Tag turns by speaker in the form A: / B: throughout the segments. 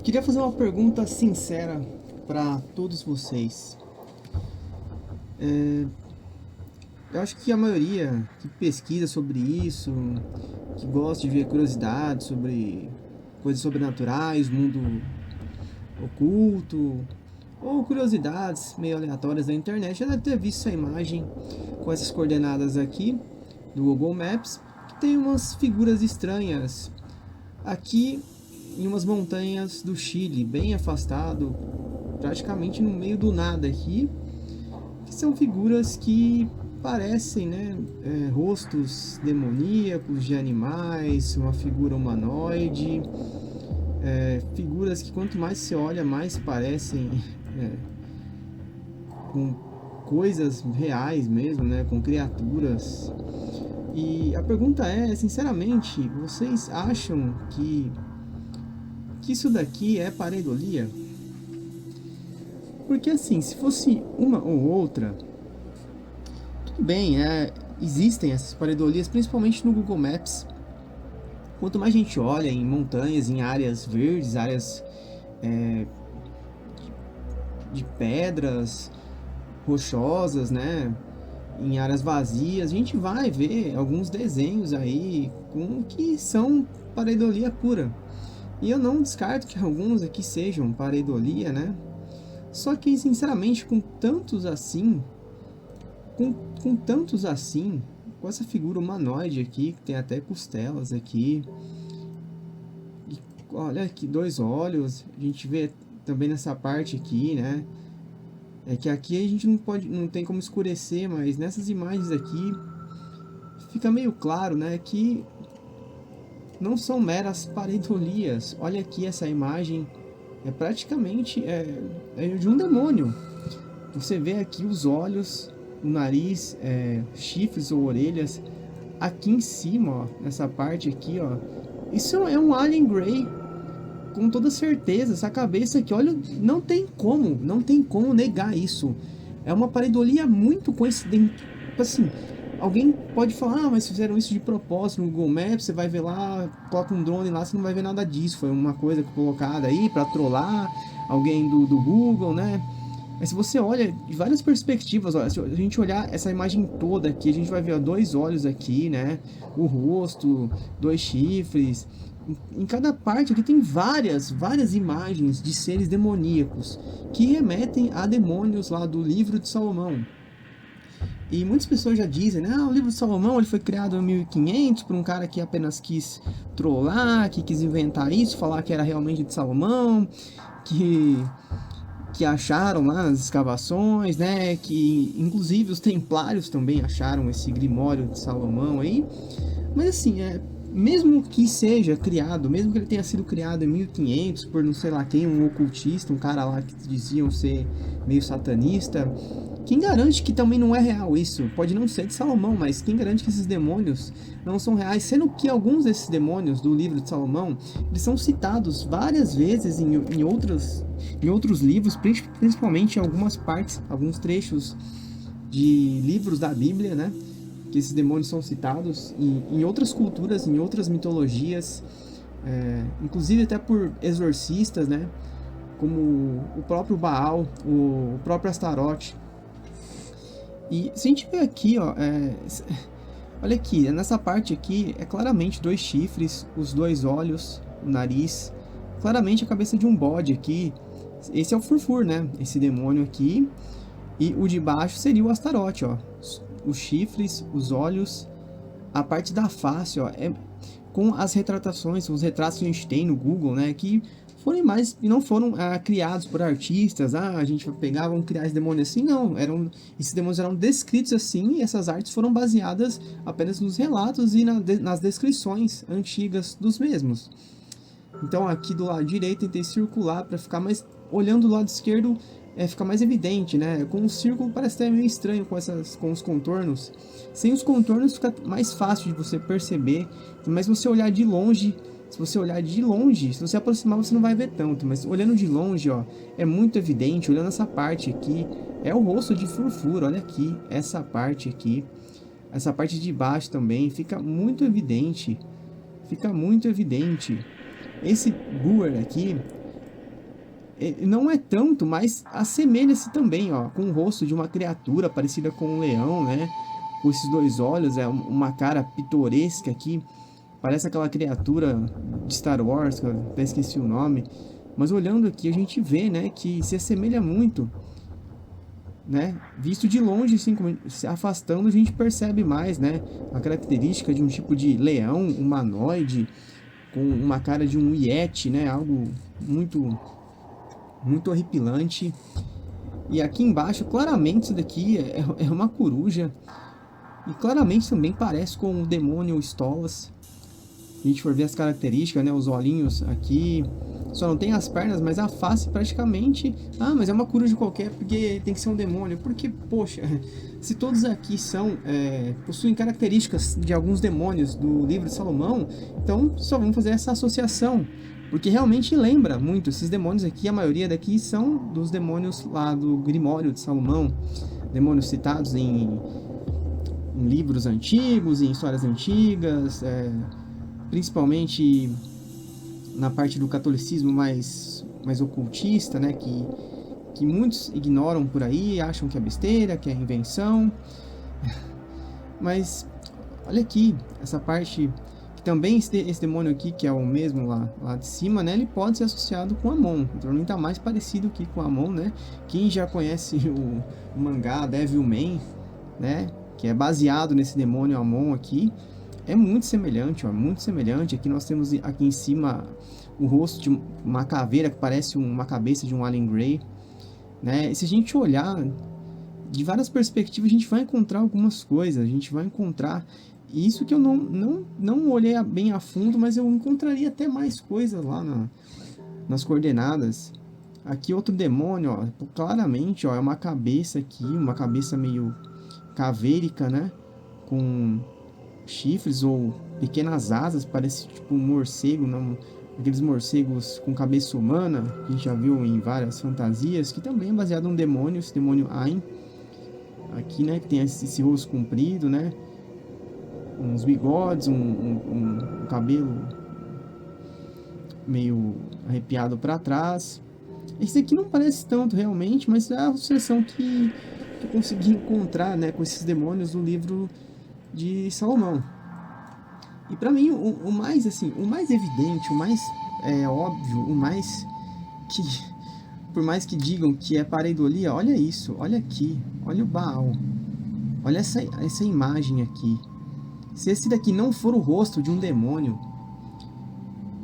A: Queria fazer uma pergunta sincera para todos vocês. Eu acho que a maioria que pesquisa sobre isso, que gosta de ver curiosidades sobre coisas sobrenaturais, mundo oculto, ou curiosidades meio aleatórias da internet, já deve ter visto essa imagem com essas coordenadas aqui do Google Maps, que tem umas figuras estranhas aqui em umas montanhas do Chile, bem afastado, praticamente no meio do nada aqui, que são figuras que parecem, né, rostos demoníacos de animais, uma figura humanoide, figuras que quanto mais se olha, mais parecem é, com coisas reais mesmo, né, com criaturas. E a pergunta é, sinceramente, vocês acham que isso daqui é pareidolia? Porque assim, se fosse uma ou outra, tudo bem, existem essas pareidolias, principalmente no Google Maps. Quanto mais a gente olha em montanhas, em áreas verdes, áreas é, de pedras rochosas, né? Em áreas vazias, a gente vai ver alguns desenhos aí com que são pareidolia pura. E eu não descarto que alguns aqui sejam pareidolia, né? Só que, sinceramente, com tantos assim, com essa figura humanoide aqui, que tem até costelas aqui, e olha aqui, dois olhos, a gente vê também nessa parte aqui, né? É que aqui a gente não tem como escurecer, mas nessas imagens aqui fica meio claro, né, que não são meras pareidolias. Olha aqui essa imagem, é praticamente é de um demônio. Você vê aqui os olhos, o nariz, chifres ou orelhas. Aqui em cima, ó, nessa parte aqui, ó, isso é um Alien Grey, com toda certeza. Essa cabeça aqui, olha, não tem como negar isso. É uma pareidolia muito coincidente. Tipo assim, alguém pode falar, mas fizeram isso de propósito no Google Maps, você vai ver lá, coloca um drone lá, você não vai ver nada disso. Foi uma coisa colocada aí para trollar alguém do Google, né? Mas se você olha de várias perspectivas, olha, se a gente olhar essa imagem toda aqui, a gente vai ver ó, dois olhos aqui, né? O rosto, dois chifres. Em cada parte aqui tem várias imagens de seres demoníacos que remetem a demônios lá do livro de Salomão. E muitas pessoas já dizem, né? Ah, o livro de Salomão ele foi criado em 1500 por um cara que apenas quis trollar, que quis inventar isso, falar que era realmente de Salomão, que que acharam lá nas escavações, né? Que inclusive os templários também acharam esse Grimório de Salomão aí. Mas assim, mesmo que seja criado, mesmo que ele tenha sido criado em 1500 por não sei lá quem, um ocultista, um cara lá que diziam ser meio satanista, quem garante que também não é real isso? Pode não ser de Salomão, mas quem garante que esses demônios não são reais? Sendo que alguns desses demônios do livro de Salomão, eles são citados várias vezes em outros livros, principalmente em algumas partes, alguns trechos de livros da Bíblia, né? Que esses demônios são citados em outras culturas, em outras mitologias, inclusive até por exorcistas, né? Como o próprio Baal, o próprio Astarote. E se a gente vê aqui, ó, olha aqui, nessa parte aqui é claramente dois chifres, os dois olhos, o nariz, claramente a cabeça de um bode aqui. Esse é o Furfur, né? Esse demônio aqui. E o de baixo seria o Astarote, ó. Os chifres, os olhos, a parte da face, ó, com as retratações, os retratos que a gente tem no Google, né, que foram mais e não foram criados por artistas. Ah, a gente vai pegar, vamos criar esse demônio assim, não. Esses demônios eram descritos assim e essas artes foram baseadas apenas nos relatos e nas descrições antigas dos mesmos. Então aqui do lado direito tentei circular para ficar mais olhando do lado esquerdo fica mais evidente, né? Com o círculo parece até meio estranho com os contornos. Sem os contornos fica mais fácil de você perceber, mas se você olhar de longe, se você aproximar você não vai ver tanto, mas olhando de longe, ó, é muito evidente, olhando essa parte aqui, é o rosto de Furfur, olha aqui, essa parte de baixo também, fica muito evidente, Esse Guar aqui não é tanto, mas assemelha-se também, ó, com o rosto de uma criatura parecida com um leão, né? Com esses dois olhos, é uma cara pitoresca aqui. Parece aquela criatura de Star Wars, que eu até esqueci o nome. Mas olhando aqui, a gente vê, né, que se assemelha muito, né? Visto de longe, assim, se afastando, a gente percebe mais, né? A característica de um tipo de leão humanoide, com uma cara de um Yeti, né? Algo muito, muito horripilante. E aqui embaixo, claramente, isso daqui é uma coruja. E claramente também parece com o demônio Stolas. A gente for ver as características, né? Os olhinhos aqui. Só não tem as pernas, mas a face praticamente... Ah, mas é uma coruja qualquer porque tem que ser um demônio. Porque, poxa, se todos aqui possuem características de alguns demônios do livro de Salomão, então só vamos fazer essa associação. Porque realmente lembra muito. Esses demônios aqui, a maioria daqui são dos demônios lá do Grimório de Salomão. Demônios citados em livros antigos, em histórias antigas, principalmente na parte do catolicismo mais ocultista, né, que muitos ignoram por aí, acham que é besteira, que é invenção. Mas olha aqui, essa parte que também esse demônio aqui, que é o mesmo lá de cima, né, ele pode ser associado com Amon. Então ele está mais parecido aqui com Amon, né? Quem já conhece o mangá Devilman, né, que é baseado nesse demônio Amon aqui, é muito semelhante, ó, muito semelhante. Aqui nós temos aqui em cima o rosto de uma caveira que parece uma cabeça de um Alien Grey, né? E se a gente olhar de várias perspectivas, a gente vai encontrar algumas coisas, a gente vai encontrar isso que eu não olhei bem a fundo, mas eu encontraria até mais coisas lá nas coordenadas. Aqui outro demônio, ó, claramente, ó, é uma cabeça aqui, uma cabeça meio caveirica, né? Com chifres ou pequenas asas, parece tipo um morcego, não, aqueles morcegos com cabeça humana que a gente já viu em várias fantasias, que também é baseado num demônio, esse demônio Ain, aqui, né, que tem esse rosto comprido, né, uns bigodes, um cabelo meio arrepiado para trás. Esse aqui não parece tanto realmente, mas é a associação que eu consegui encontrar, né, com esses demônios no livro de Salomão. E para mim o mais assim, o mais evidente, o mais óbvio, o mais que, por mais que digam que é pareidolia, olha isso, olha aqui, olha o Baal, olha essa imagem aqui. Se esse daqui não for o rosto de um demônio,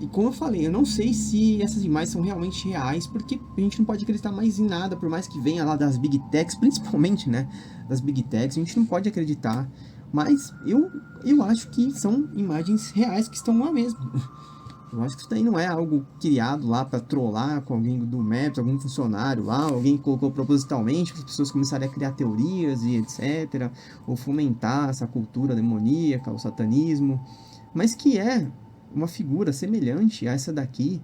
A: e como eu falei, eu não sei se essas imagens são realmente reais, porque a gente não pode acreditar mais em nada, por mais que venha lá das Big Techs, principalmente, né, das Big Techs, a gente não pode acreditar. Mas eu acho que são imagens reais que estão lá mesmo. Eu acho que isso daí não é algo criado lá para trollar com alguém do Maps, algum funcionário lá, alguém colocou propositalmente para as pessoas começarem a criar teorias e etc. Ou fomentar essa cultura demoníaca, o satanismo. Mas que é uma figura semelhante a essa daqui,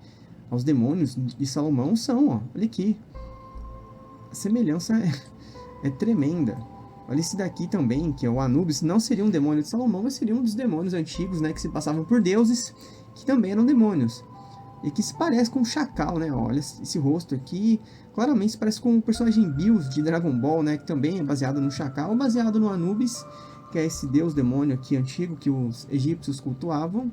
A: aos demônios de Salomão, são, ó. Olha aqui. A semelhança é tremenda. Olha esse daqui também, que é o Anubis. Não seria um demônio de Salomão, mas seria um dos demônios antigos, né? Que se passavam por deuses, que também eram demônios. E que se parece com um chacal, né? Olha esse rosto aqui. Claramente se parece com o personagem Bills de Dragon Ball, né? Que também é baseado no chacal, baseado no Anubis, que é esse deus demônio aqui antigo que os egípcios cultuavam.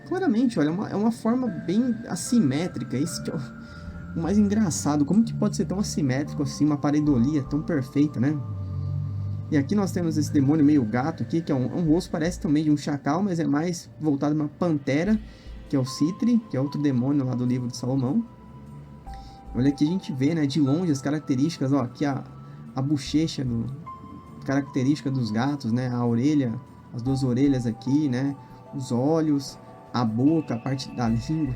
A: Claramente, olha, é uma forma bem assimétrica. Isso que é o mais engraçado. Como que pode ser tão assimétrico assim, uma pareidolia tão perfeita, né? E aqui nós temos esse demônio meio gato aqui, que é um rosto, parece também de um chacal, mas é mais voltado para uma pantera, que é o Citri, que é outro demônio lá do livro de Salomão. Olha aqui a gente vê, né, de longe as características, ó, aqui a bochecha, característica dos gatos, né, a orelha, as duas orelhas aqui, né, os olhos, a boca, a parte da língua.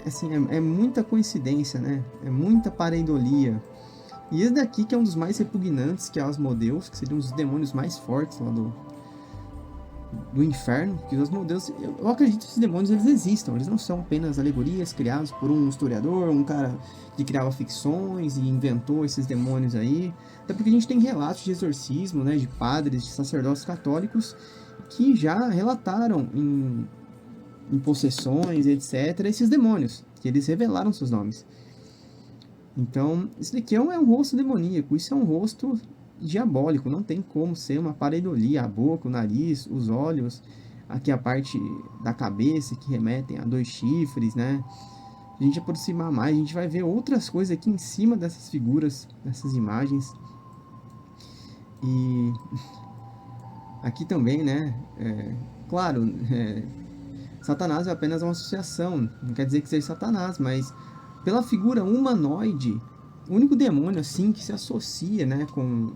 A: Assim, é muita coincidência, né, é muita pareidolia. E esse daqui que é um dos mais repugnantes, que é Asmodeus, que seriam os demônios mais fortes lá do inferno. Que os Asmodeus, eu acredito que esses demônios eles existam, eles não são apenas alegorias criadas por um historiador, um cara que criava ficções e inventou esses demônios aí. Até porque a gente tem relatos de exorcismo, né, de padres, de sacerdotes católicos que já relataram em possessões, etc. Esses demônios, que eles revelaram seus nomes. Então, isso daqui é um rosto demoníaco, isso é um rosto diabólico, não tem como ser uma pareidolia, a boca, o nariz, os olhos, aqui a parte da cabeça que remetem a 2 chifres, né? Se a gente aproximar mais, a gente vai ver outras coisas aqui em cima dessas figuras, dessas imagens. E aqui também, né? Claro, Satanás é apenas uma associação, não quer dizer que seja Satanás, mas pela figura humanoide, o único demônio assim que se associa, né, com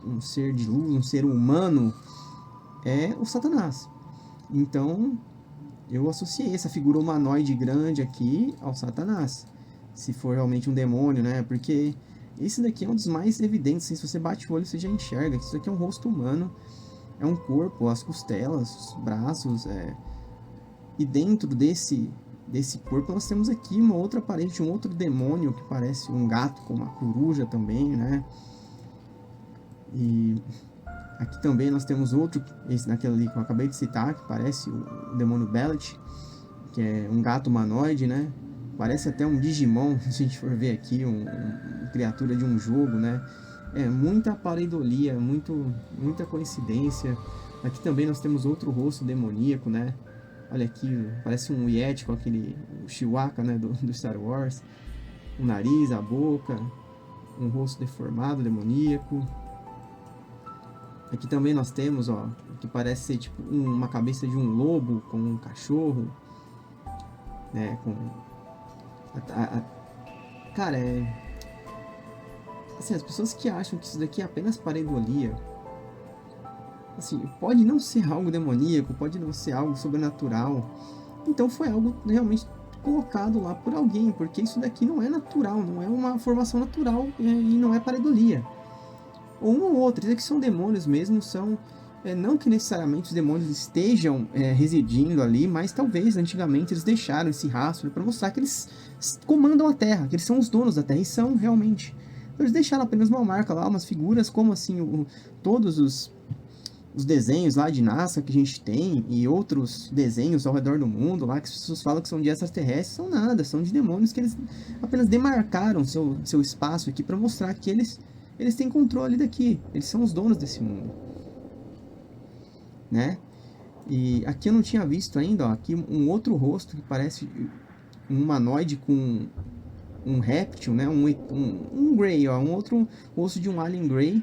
A: um ser de luz, um ser humano, é o Satanás. Então, eu associei essa figura humanoide grande aqui ao Satanás, se for realmente um demônio, né? Porque esse daqui é um dos mais evidentes, assim, se você bate o olho você já enxerga, isso daqui é um rosto humano, é um corpo, as costelas, os braços, e dentro desse corpo nós temos aqui uma outra parede, um outro demônio que parece um gato com uma coruja também, né? E aqui também nós temos outro, esse daquele ali que eu acabei de citar, que parece o demônio Bellet, que é um gato humanoide, né? Parece até um Digimon, se a gente for ver aqui, uma criatura de um jogo, né? É muita pareidolia, muita coincidência. Aqui também nós temos outro rosto demoníaco, né? Olha aqui, parece um Yeti com aquele Chewbacca, né, do Star Wars. O nariz, a boca, um rosto deformado, demoníaco. Aqui também nós temos, ó, que parece ser tipo uma cabeça de um lobo com um cachorro, né, com... Cara, assim, as pessoas que acham que isso daqui é apenas pareidolia, assim, pode não ser algo demoníaco, pode não ser algo sobrenatural, então foi algo realmente colocado lá por alguém, porque isso daqui não é natural, não é uma formação natural e não é pareidolia. Ou um ou outro, isso aqui são demônios mesmo, são... não que necessariamente os demônios estejam residindo ali, mas talvez antigamente eles deixaram esse rastro para mostrar que eles comandam a Terra, que eles são os donos da Terra, e são realmente. Então, eles deixaram apenas uma marca lá, umas figuras, como assim todos os desenhos lá de NASA que a gente tem, e outros desenhos ao redor do mundo lá, que as pessoas falam que são de extraterrestres, são nada, são de demônios que eles apenas demarcaram seu espaço aqui para mostrar que eles têm controle daqui, eles são os donos desse mundo, né? E aqui eu não tinha visto ainda, ó, aqui um outro rosto que parece um humanoide com um réptil, né? Um Grey, ó, um outro rosto de um Alien Grey.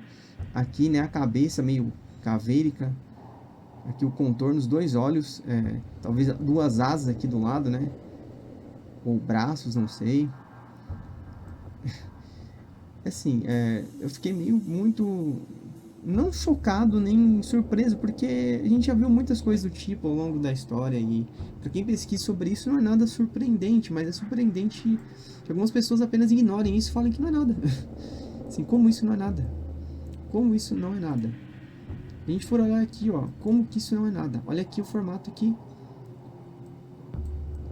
A: Aqui, né? A cabeça meio caveirica. Aqui o contorno, os 2 olhos, talvez 2 asas aqui do lado, né? Ou braços, não sei. Assim, eu fiquei muito não chocado nem surpreso, porque a gente já viu muitas coisas do tipo ao longo da história, e para quem pesquisa sobre isso não é nada surpreendente, mas é surpreendente que algumas pessoas apenas ignorem isso e falem que não é nada. Assim, como isso não é nada? Como isso não é nada? A gente for olhar aqui, ó, como que isso não é nada? Olha aqui o formato aqui.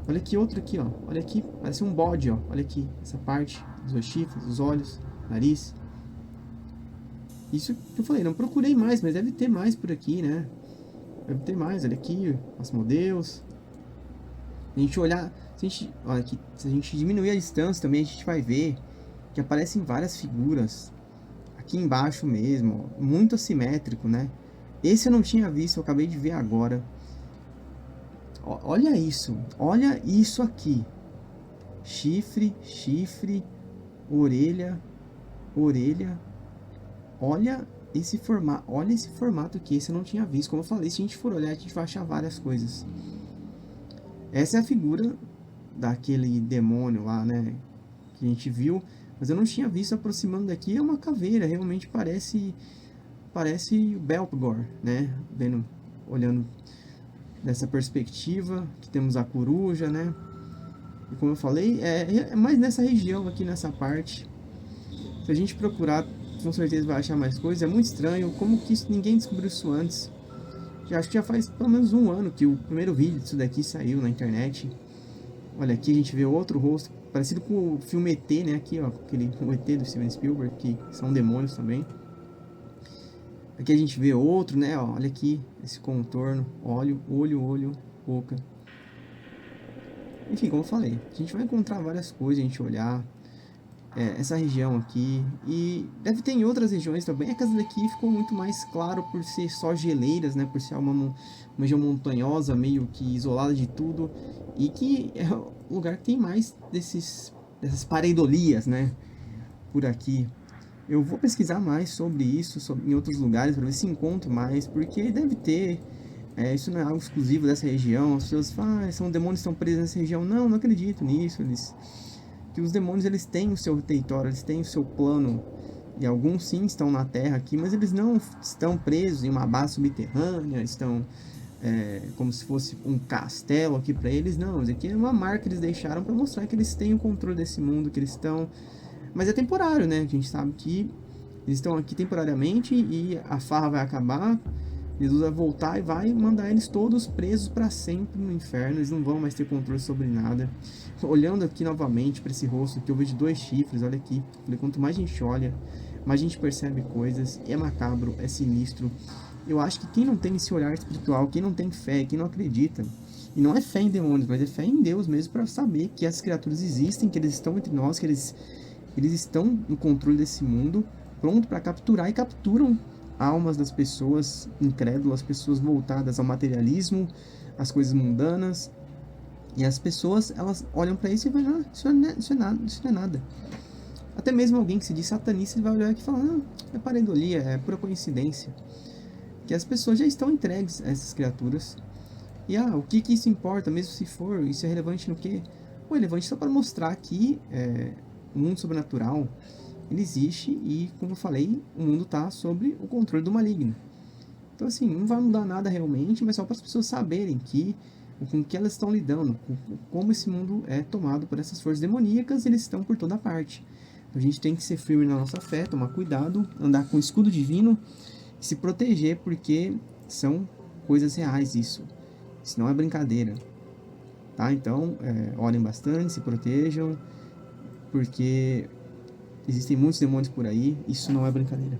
A: Olha aqui outro aqui, ó. Olha aqui, parece um bode, ó. Olha aqui, essa parte dos 2 chifres, os olhos, nariz. Isso que eu falei, não procurei mais, mas deve ter mais por aqui, né? Deve ter mais, olha aqui, Asmodeus. Se a gente olhar, olha aqui, se a gente diminuir a distância também, a gente vai ver que aparecem várias figuras. Aqui embaixo mesmo, ó, muito assimétrico, né? Esse eu não tinha visto, eu acabei de ver agora. Olha isso aqui. Chifre, chifre, orelha, orelha. Olha esse formato aqui, esse eu não tinha visto. Como eu falei, se a gente for olhar, a gente vai achar várias coisas. Essa é a figura daquele demônio lá, né? Que a gente viu, mas eu não tinha visto aproximando daqui. É uma caveira, realmente parece o Belphegor, né? Olhando dessa perspectiva, que temos a coruja, né? E como eu falei, é mais nessa região aqui, nessa parte. Se a gente procurar, com certeza vai achar mais coisas. É muito estranho, como que ninguém descobriu isso antes. Acho que já faz pelo menos 1 ano que o primeiro vídeo disso daqui saiu na internet. Olha, aqui a gente vê outro rosto, parecido com o filme ET, né? Aqui, ó, o ET do Steven Spielberg, que são demônios também. Aqui a gente vê outro, né? Ó, olha aqui, esse contorno, olho, boca. Enfim, como eu falei, a gente vai encontrar várias coisas, a gente olhar essa região aqui, e deve ter em outras regiões também. É que essa daqui ficou muito mais claro por ser só geleiras, né, por ser uma região montanhosa, meio que isolada de tudo, e que é o lugar que tem mais dessas pareidolias, né, por aqui. Eu vou pesquisar mais sobre isso em outros lugares para ver se encontro mais, porque deve ter. Isso não é algo exclusivo dessa região. As pessoas falam, são demônios que estão presos nessa região. Não, não acredito nisso. Que os demônios eles têm o seu território, eles têm o seu plano. E alguns sim estão na Terra aqui, mas eles não estão presos em uma base subterrânea, estão como se fosse um castelo aqui para eles. Não, isso aqui é uma marca que eles deixaram para mostrar que eles têm o controle desse mundo, que eles estão. Mas é temporário, né? A gente sabe que eles estão aqui temporariamente e a farra vai acabar. Jesus vai voltar e vai mandar eles todos presos para sempre no inferno. Eles não vão mais ter controle sobre nada. Olhando aqui novamente para esse rosto que eu vejo 2 chifres, olha aqui. Quanto mais a gente olha, mais a gente percebe coisas. É macabro, é sinistro. Eu acho que quem não tem esse olhar espiritual, quem não tem fé, quem não acredita, e não é fé em demônios, mas é fé em Deus mesmo, para saber que essas criaturas existem, que eles estão entre nós, que eles estão no controle desse mundo, pronto para capturar e capturam almas das pessoas incrédulas, pessoas voltadas ao materialismo, às coisas mundanas. E as pessoas, elas olham para isso e vão, ah, isso não é nada. Até mesmo alguém que se diz satanista, ele vai olhar aqui e falar, não, é pareidolia, é pura coincidência. Que as pessoas já estão entregues a essas criaturas. E o que isso importa, mesmo se for, isso é relevante no quê? É relevante só para mostrar que o mundo sobrenatural, ele existe e, como eu falei, o mundo está sob o controle do maligno. Então, assim, não vai mudar nada realmente, mas só para as pessoas saberem com que elas estão lidando, como esse mundo é tomado por essas forças demoníacas, eles estão por toda parte. Então, a gente tem que ser firme na nossa fé, tomar cuidado, andar com o escudo divino e se proteger, porque são coisas reais isso. Isso não é brincadeira. Tá? Então, orem bastante, se protejam, porque existem muitos demônios por aí, isso não é brincadeira.